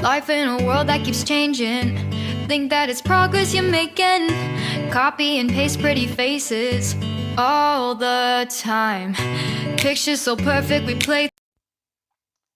Life in a world that keeps changing. Think that it's progress you're making. Copy and paste pretty faces all the time. Pictures so perfect we play.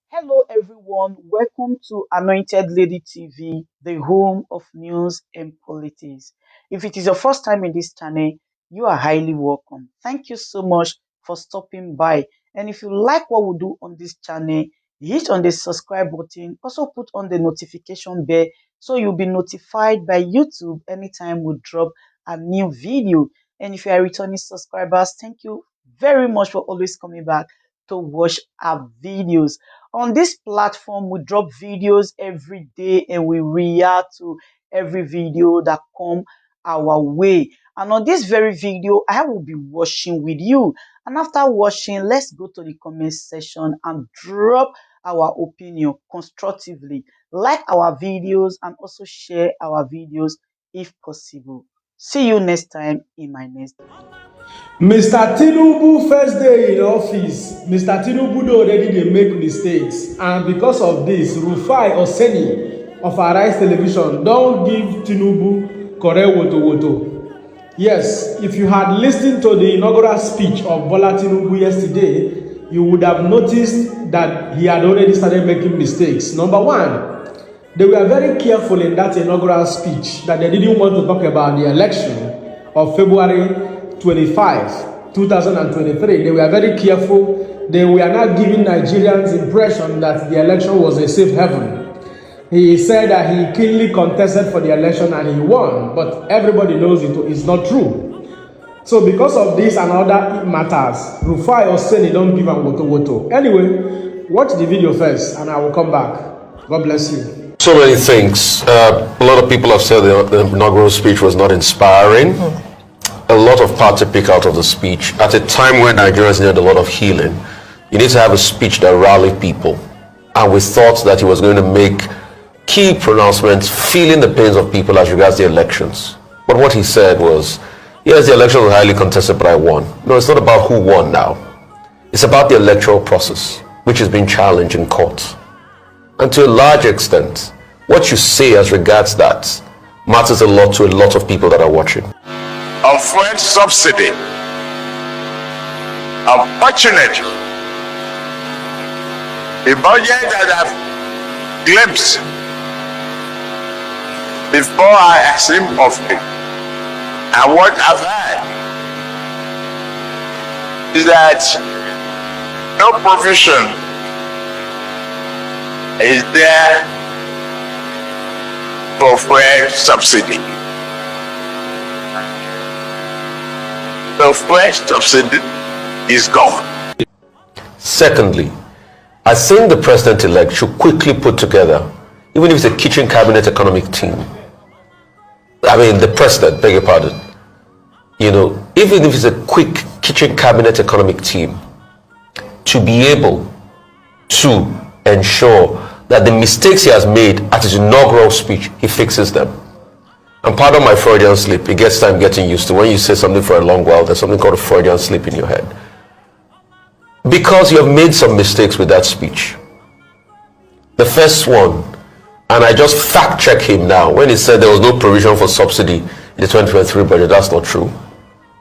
Hello everyone, welcome to Anointed Lady TV, the home of news and politics. If it is your first time in this channel, you are highly welcome. Thank you so much for stopping by. And if you like what we do on this channel, hit on the subscribe button. Also put on the notification bell so you'll be notified by YouTube anytime we drop a new video. And if you are returning subscribers, thank you very much for always coming back to watch our videos. On this platform, we drop videos every day and we react to every video that come our way. And on this very video, I will be watching with you. And after watching, let's go to the comment section and drop our opinion constructively. Like our videos and also share our videos if possible. See you next time in my next video. Mr. Tinubu first day in office, Mr. Tinubu already dey make mistakes, and because of this, Rufai of Fèàrless television don't give Tinubu correct woto. Yes, if you had listened to the inaugural speech of Bola Tinubu yesterday, you would have noticed that he had already started making mistakes. Number one, they were very careful in that inaugural speech that they didn't want to talk about the election of February 25, 2023. They were very careful. They were not giving Nigerians impression that the election was a safe haven. He said that he keenly contested for the election and he won, but everybody knows it is not true. So because of this and other matters, Rufai don't give a woto. Anyway, watch the video first and I will come back. God bless you. So many things. A lot of people have said the inaugural speech was not inspiring. A lot of parts to pick out of the speech. At a time when Nigerians needed a lot of healing, you need to have a speech that rallied people. And we thought that he was going to make key pronouncements, feeling the pains of people as regards the elections. But what he said was, yes, the election was highly contested, but I won. No, it's not about who won now. It's about the electoral process, which has been challenged in court. And to a large extent, what you say as regards that matters a lot to a lot of people that are watching. Of fuel subsidy. Unfortunately, the budget that I've glimpsed before I assumed office and what I've heard is that no provision is there for fuel subsidy. The first subsidy is gone. Secondly, I think the president-elect should quickly put together, even if it's a kitchen cabinet economic team. I mean, the president, beg your pardon. You know, even if it's a quick kitchen cabinet economic team, to be able to ensure that the mistakes he has made at his inaugural speech, he fixes them. And pardon my Freudian slip, it gets time getting used to. When you say something for a long while, there's something called a Freudian slip in your head. Because you have made some mistakes with that speech. The first one, and I just fact check him now, when he said there was no provision for subsidy in the 2023 budget, that's not true.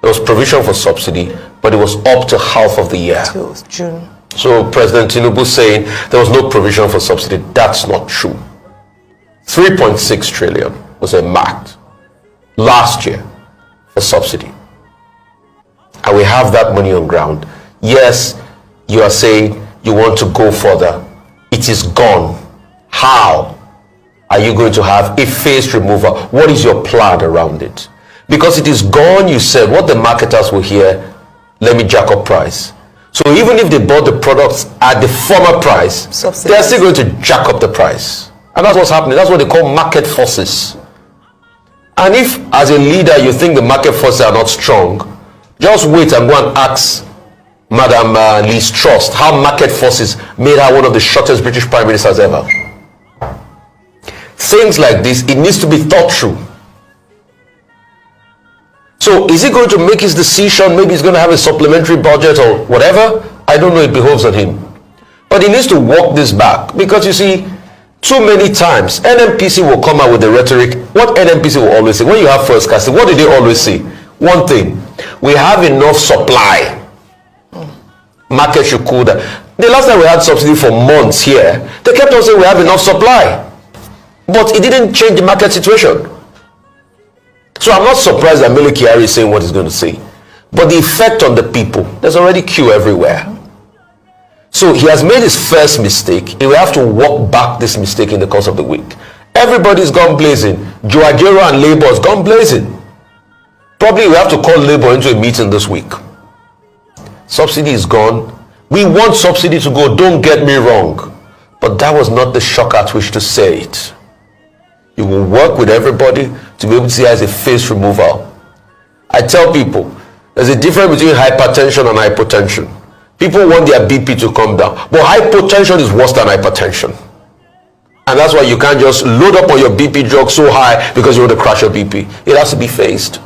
There was provision for subsidy, but it was up to half of the year. Till June. So President Tinubu saying there was no provision for subsidy, that's not true. 3.6 trillion was earmarked last year for subsidy. And we have that money on ground. Yes, you are saying you want to go further. It is gone. How are you going to have a phased removal? What is your plan around it? Because it is gone, you said, what the marketers will hear, let me jack up price. So even if they bought the products at the former price, they are still going to jack up the price. And that's what's happening. That's what they call market forces. And if, as a leader, you think the market forces are not strong, just wait and go and ask Madam Liz Truss how market forces made her one of the shortest British prime ministers ever. Things like this, it needs to be thought through. So is he going to make his decision? Maybe he's going to have a supplementary budget or whatever. I don't know, it behoves on him. But he needs to walk this back. Because you see, Too many times, NNPC will come out with the rhetoric. What NNPC will always say, when you have first casting, what do they always say? One thing, we have enough supply. Market should cool down. The last time we had subsidy for months here, they kept on saying we have enough supply. But it didn't change the market situation. So I'm not surprised that Mele Kyari is saying what he's going to say. But the effect on the people, there's already queue everywhere. So he has made his first mistake. He will have to walk back this mistake in the course of the week. Everybody's gone blazing. Joajero and Labour has gone blazing. Probably we have to call Labour into a meeting this week. Subsidy is gone. We want subsidy to go, don't get me wrong. But that was not the shock at which to say it. You will work with everybody to be able to see as a face removal. I tell people, there's a difference between hypertension and hypotension. People want their BP to come down, but hypotension is worse than hypertension. And that's why you can't just load up on your BP drug so high because you want to crash your BP. It has to be faced.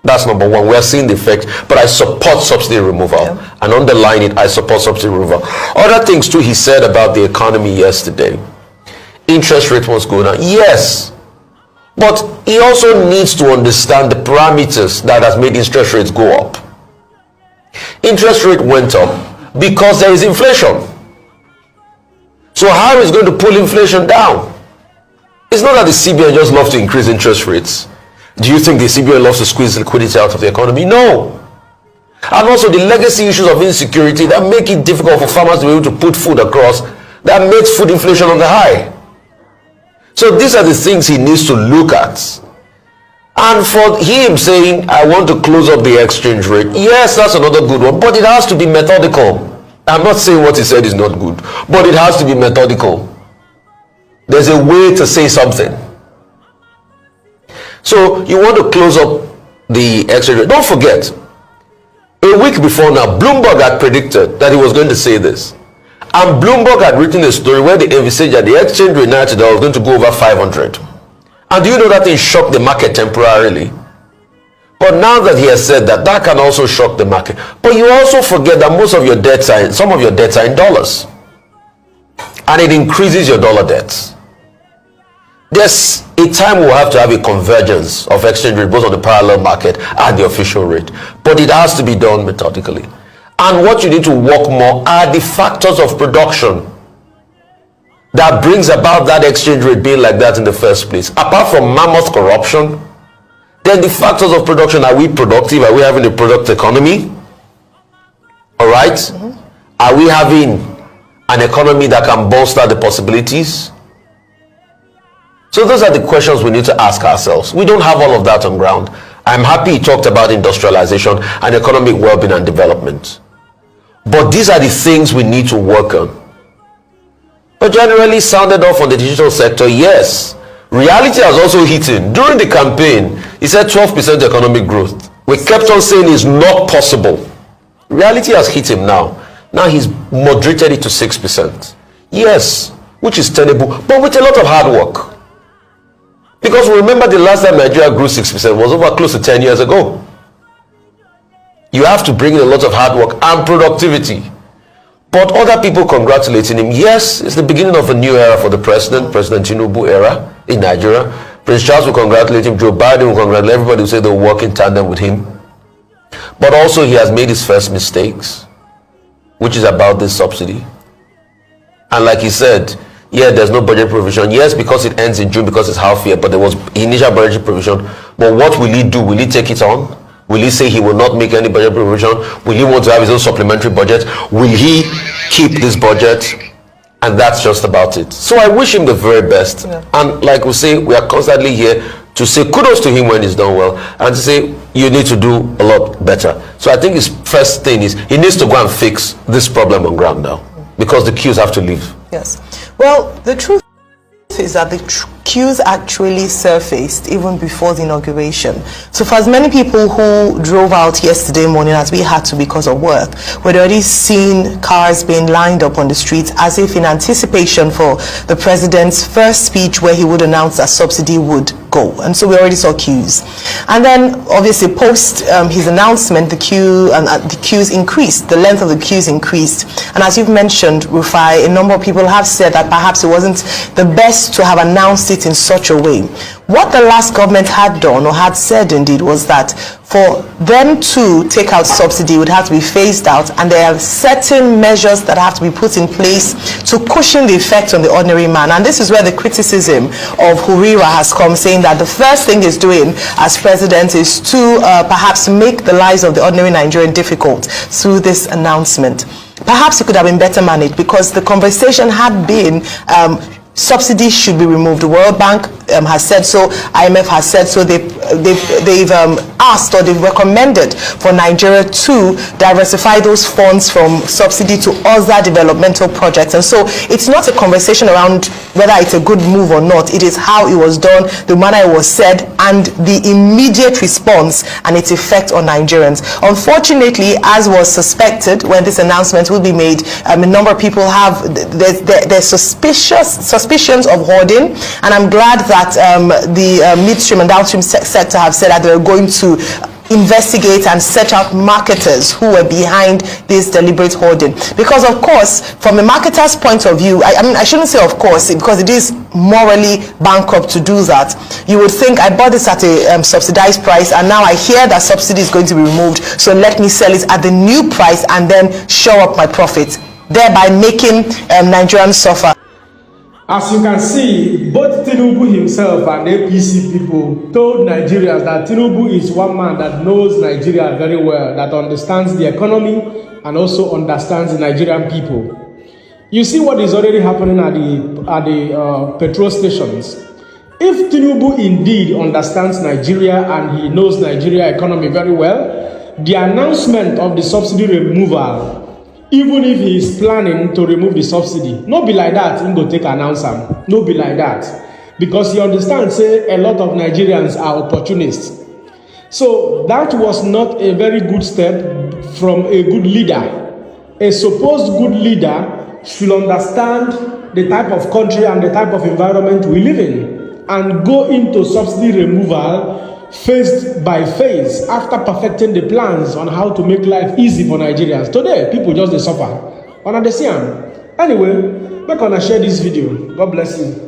That's number one. We are seeing the effect, but I support subsidy removal. Yeah. And underline it, I support subsidy removal. Other things too he said about the economy yesterday. Interest rate must go down. Yes. But he also needs to understand the parameters that has made interest rates go up. Interest rate went up because there is inflation. So how is going to pull inflation down? It's not that the CBN just loves to increase interest rates. Do you think the CBN loves to squeeze liquidity out of the economy? No. And also the legacy issues of insecurity that make it difficult for farmers to be able to put food across, that makes food inflation on the high. So these are the things he needs to look at. And for him saying, I want to close up the exchange rate, yes, that's another good one, but it has to be methodical. I'm not saying what he said is not good, but it has to be methodical. There's a way to say something. So you want to close up the exchange rate. Don't forget, a week before now, Bloomberg had predicted that he was going to say this. And Bloomberg had written a story where they envisaged that the exchange rate now today was going to go over 500. And do you know that thing shocked the market temporarily? But now that he has said that, that can also shock the market. But you also forget that most of your debts are, some of your debts are in dollars. And it increases your dollar debts. There's a time we'll have to have a convergence of exchange rate both on the parallel market and the official rate. But it has to be done methodically. And what you need to work more are the factors of production that brings about that exchange rate being like that in the first place. Apart from mammoth corruption, then the factors of production, are we productive? Are we having a product economy? All right? Mm-hmm. Are we having an economy that can bolster the possibilities? So those are the questions we need to ask ourselves. We don't have all of that on ground. I'm happy he talked about industrialization and economic well-being and development. But these are the things we need to work on. But generally sounded off on the digital sector, yes. Reality has also hit him. During the campaign, he said 12% economic growth. We kept on saying it's not possible. Reality has hit him now. Now he's moderated it to 6%. Yes, which is tenable, but with a lot of hard work. Because remember the last time Nigeria grew 6% was over close to 10 years ago. You have to bring in a lot of hard work and productivity. But other people congratulating him. Yes, it's the beginning of a new era for the president, President Tinubu era in Nigeria. Prince Charles will congratulate him. Joe Biden will congratulate. Everybody will say they'll work in tandem with him. But also he has made his first mistakes, which is about this subsidy. And like he said, yeah, there's no budget provision. Yes, because it ends in June, because it's half year, but there was initial budget provision. But what will he do? Will he take it on? Will he say he will not make any budget provision? Will he want to have his own supplementary budget? Will he keep this budget? And that's just about it. So I wish him the very best. Yeah. And like we say, we are constantly here to say kudos to him when he's done well, and to say you need to do a lot better. So I think his first thing is he needs to go and fix this problem on ground now, because the queues have to leave. Yes. Well, the truth is that the queues actually surfaced even before the inauguration. So for as many people who drove out yesterday morning as we had to because of work, we'd already seen cars being lined up on the streets as if in anticipation for the president's first speech where he would announce that subsidy would go. And so we already saw queues. And then obviously post his announcement, the queues increased, the length of the queues increased. And as you've mentioned, Rufai, a number of people have said that perhaps it wasn't the best to have announced it in such a way. What the last government had done or had said indeed was that for them to take out subsidy would have to be phased out, and there are certain measures that have to be put in place to cushion the effect on the ordinary man. And this is where the criticism of Huriwa has come, saying that the first thing he's doing as president is to perhaps make the lives of the ordinary Nigerian difficult through this announcement. Perhaps it could have been better managed, because the conversation had been subsidies should be removed. The World Bank has said so, IMF has said so. They've asked, or they've recommended for Nigeria to diversify those funds from subsidy to other developmental projects. And so it's not a conversation around whether it's a good move or not. It is how it was done, the manner it was said, and the immediate response and its effect on Nigerians. Unfortunately, as was suspected when this announcement will be made, a number of people have their suspicions of hoarding, and I'm glad that the midstream and downstream sector have said that they're going to investigate and set out marketers who were behind this deliberate hoarding. Because of course, from a marketer's point of view, I mean, I shouldn't say of course, because it is morally bankrupt to do that. You would think, I bought this at a subsidized price, and now I hear that subsidy is going to be removed, so let me sell it at the new price and then show up my profit, thereby making Nigerians suffer. As you can see, both Tinubu himself and APC people told Nigerians that Tinubu is one man that knows Nigeria very well, that understands the economy and also understands the Nigerian people. You see what is already happening at the petrol stations. If Tinubu indeed understands Nigeria and he knows Nigeria economy very well, the announcement of the subsidy removal, even if he is planning to remove the subsidy, no be like that, he go take announce am. No be like that. Because he understands, say, a lot of Nigerians are opportunists. So that was not a very good step from a good leader. A supposed good leader should understand the type of country and the type of environment we live in, and go into subsidy removal phase by phase after perfecting the plans on how to make life easy for Nigerians. Today, people just they suffer. On the same. Anyway, we're gonna share this video. God bless you.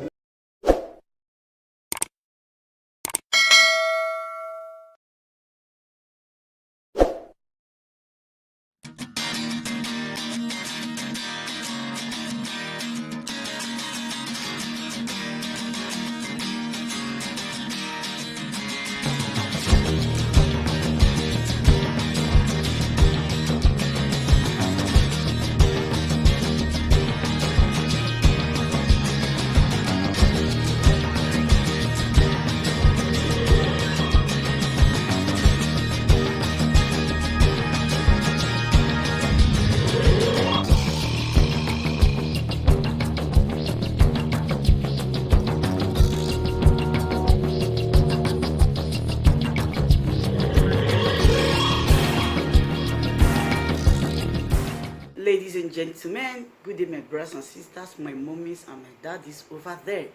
Ladies and gentlemen, good day, my brothers and sisters, my mummies and my daddies over there.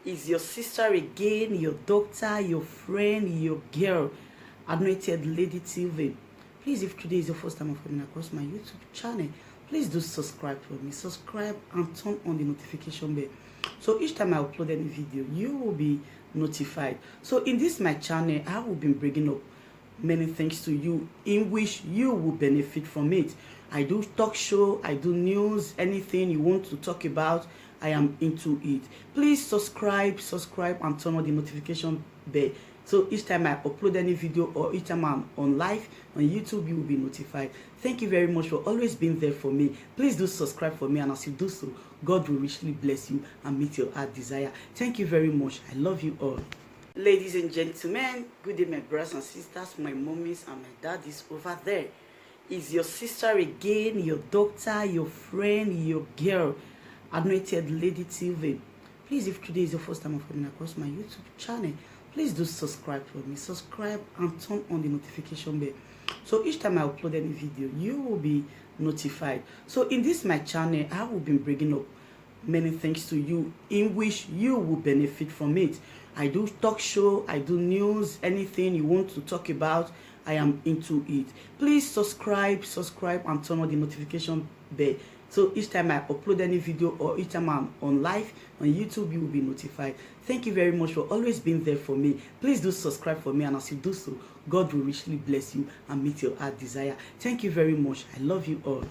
Is your sister again, your doctor, your friend, your girl, Anointed Lady TV. Please, if today is your first time of coming across my YouTube channel, please do subscribe for me. Subscribe and turn on the notification bell. So each time I upload any video, you will be notified. So in this my channel, I will be bringing up many things to you in which you will benefit from it. I do talk show, I do news, anything you want to talk about, I am into it. Please subscribe and turn on the notification bell. So each time I upload any video or each time I'm on live on YouTube, you will be notified. Thank you very much for always being there for me. Please do subscribe for me, and as you do so, God will richly bless you and meet your heart desire. Thank you very much. I love you all. Ladies and gentlemen, good day, my brothers and sisters, my mummies and my daddies over there. Is your sister again, your doctor, your friend, your girl, Anointed Lady TV. Please, if today is your first time of coming across my YouTube channel, please do subscribe for me. Subscribe and turn on the notification bell. So each time I upload any video, you will be notified. So in this my channel, I will be bringing up many things to you in which you will benefit from it. I do talk show, I do news, anything you want to talk about, I am into it. Please subscribe and turn on the notification bell. So each time I upload any video or each time I'm on live on YouTube, you will be notified. Thank you very much for always being there for me. Please do subscribe for me, and as you do so, God will richly bless you and meet your heart desire. Thank you very much. I love you all.